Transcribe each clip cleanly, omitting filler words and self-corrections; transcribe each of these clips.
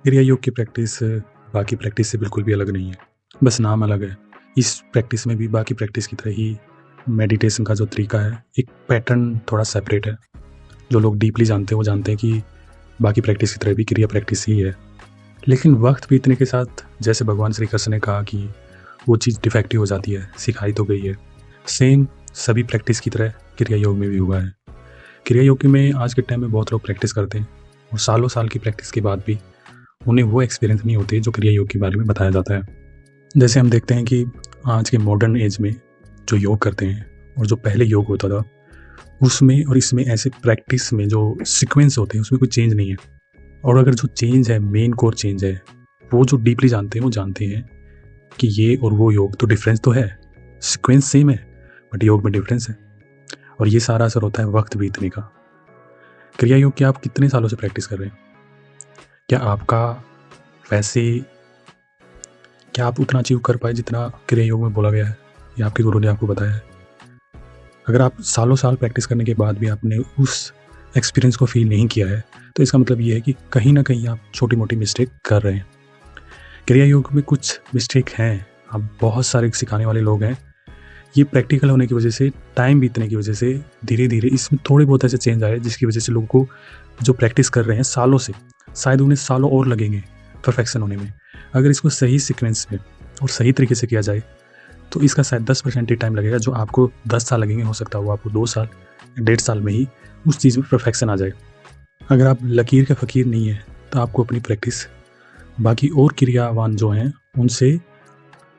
क्रिया योग की प्रैक्टिस बाकी प्रैक्टिस से बिल्कुल भी अलग नहीं है, बस नाम अलग है। इस प्रैक्टिस में भी बाकी प्रैक्टिस की तरह ही मेडिटेशन का जो तरीका है, एक पैटर्न थोड़ा सेपरेट है। जो लोग डीपली जानते हैं वो जानते हैं कि बाकी प्रैक्टिस की तरह भी क्रिया प्रैक्टिस ही है। लेकिन वक्त बीतने के साथ जैसे भगवान श्री कृष्ण ने कहा कि वो चीज़ डिफेक्टिव हो जाती है, सिखाई तो गई है, सेम सभी प्रैक्टिस की तरह क्रिया योग में भी हुआ है। क्रिया योग में आज के टाइम में बहुत लोग प्रैक्टिस करते हैं और सालों साल की प्रैक्टिस के बाद भी उन्हें वो एक्सपीरियंस नहीं होते जो क्रिया योग के बारे में बताया जाता है। जैसे हम देखते हैं कि आज के मॉडर्न एज में जो योग करते हैं और जो पहले योग होता था उसमें और इसमें ऐसे प्रैक्टिस में जो सीक्वेंस होते हैं उसमें कोई चेंज नहीं है। और अगर जो चेंज है, मेन कोर चेंज है, वो जो डीपली जानते हैं वो जानते हैं कि ये और वो योग तो डिफरेंस तो है, सीक्वेंस सेम है बट योग में डिफरेंस है। और ये सारा असर होता है वक्त बीतने का। क्रिया योग की आप कितने सालों से प्रैक्टिस कर रहे हैं? क्या आपका वैसे क्या आप उतना अचीव कर पाए जितना क्रिया योग में बोला गया है या आपके गुरु ने आपको बताया है? अगर आप सालों साल प्रैक्टिस करने के बाद भी आपने उस एक्सपीरियंस को फील नहीं किया है तो इसका मतलब ये है कि कहीं ना कहीं आप छोटी मोटी मिस्टेक कर रहे हैं। क्रिया योग में कुछ मिस्टेक हैं, अब बहुत सारे सिखाने वाले लोग हैं, ये प्रैक्टिकल होने की वजह से, टाइम बीतने की वजह से धीरे धीरे इसमें थोड़े बहुत ऐसे चेंज आए जिसकी वजह से लोगों को जो प्रैक्टिस कर रहे हैं सालों से, शायद उन्हें सालों और लगेंगे परफेक्शन होने में। अगर इसको सही सीक्वेंस में और सही तरीके से किया जाए तो इसका शायद 10% ही टाइम लगेगा, जो आपको 10 साल लगेंगे, हो सकता है वो आपको 2 साल 1.5 साल में ही उस चीज़ में परफेक्शन आ जाए। अगर आप लकीर के फ़कीर नहीं है तो आपको अपनी प्रैक्टिस बाकी और क्रियावान जो हैं उनसे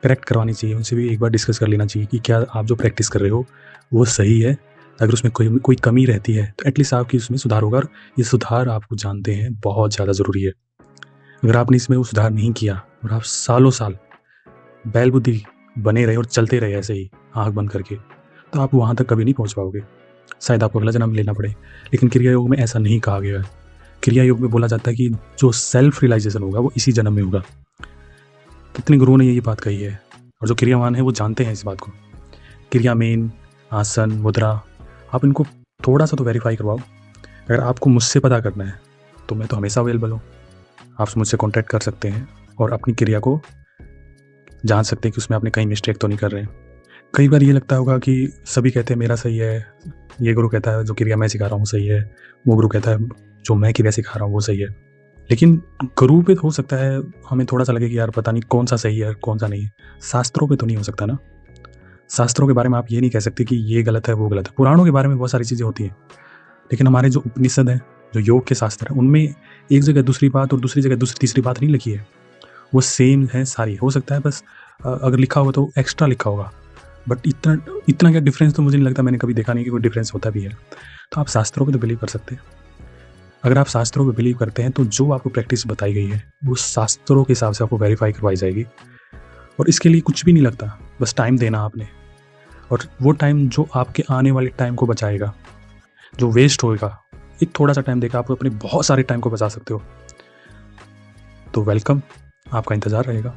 करेक्ट करवानी चाहिए, उनसे भी एक बार डिस्कस कर लेना चाहिए कि क्या आप जो प्रैक्टिस कर रहे हो वो सही है। अगर उसमें कोई कमी रहती है तो एटलीस्ट आपकी उसमें सुधार होगा, और ये सुधार आपको जानते हैं बहुत ज़्यादा ज़रूरी है। अगर आपने इसमें वो सुधार नहीं किया और आप सालों साल बैल बुद्धि बने रहे और चलते रहे ऐसे ही आँख बंद करके, तो आप वहाँ तक कभी नहीं पहुँच पाओगे। शायद आपको अगला जन्म लेना पड़े। लेकिन क्रिया योग में ऐसा नहीं कहा गया है। क्रिया योग में बोला जाता है कि जो सेल्फ रियलाइजेशन होगा वो इसी जन्म में होगा। कितने गुरुओं ने ये बात कही है और जो क्रियावान है वो जानते हैं इस बात को। क्रिया मेन, आसन, मुद्रा, आप इनको थोड़ा सा तो वेरीफाई करवाओ। अगर आपको मुझसे पता करना है तो मैं तो हमेशा अवेलेबल हूँ, आप मुझसे कॉन्टैक्ट कर सकते हैं और अपनी क्रिया को जान सकते हैं कि उसमें आपने कहीं मिस्टेक तो नहीं कर रहे हैं। कई बार ये लगता होगा कि सभी कहते हैं मेरा सही है, ये गुरु कहता है जो क्रिया मैं सिखा रहा हूँ सही है, वो गुरु कहता है जो मैं क्रिया सिखा रहा हूँ वो सही है। लेकिन गुरु पे हो सकता है हमें थोड़ा सा लगे कि यार पता नहीं कौन सा सही है कौन सा नहीं है। शास्त्रों पे तो नहीं हो सकता ना। शास्त्रों के बारे में आप ये नहीं कह सकते कि ये गलत है वो गलत है। पुराणों के बारे में बहुत सारी चीज़ें होती हैं, लेकिन हमारे जो उपनिषद हैं, जो योग के शास्त्र हैं, उनमें एक जगह दूसरी बात और दूसरी जगह दूसरी तीसरी बात नहीं लिखी है, वो सेम है सारी। हो सकता है बस अगर लिखा होगा तो एक्स्ट्रा लिखा होगा, बट इतना इतना क्या डिफरेंस तो मुझे नहीं लगता, मैंने कभी देखा नहीं कि कोई डिफरेंस होता भी है। तो आप शास्त्रों पे तो बिलीव कर सकते हैं। अगर आप शास्त्रों पे बिलीव करते हैं तो जो आपको प्रैक्टिस बताई गई है वो शास्त्रों के हिसाब से आपको वेरीफाई करवाई जाएगी, और इसके लिए कुछ भी नहीं लगता, बस टाइम देना आपने। और वो टाइम जो आपके आने वाले टाइम को बचाएगा, जो वेस्ट होएगा, एक थोड़ा सा टाइम देकर आप अपने बहुत सारे टाइम को बचा सकते हो। तो वेलकम, आपका इंतज़ार रहेगा।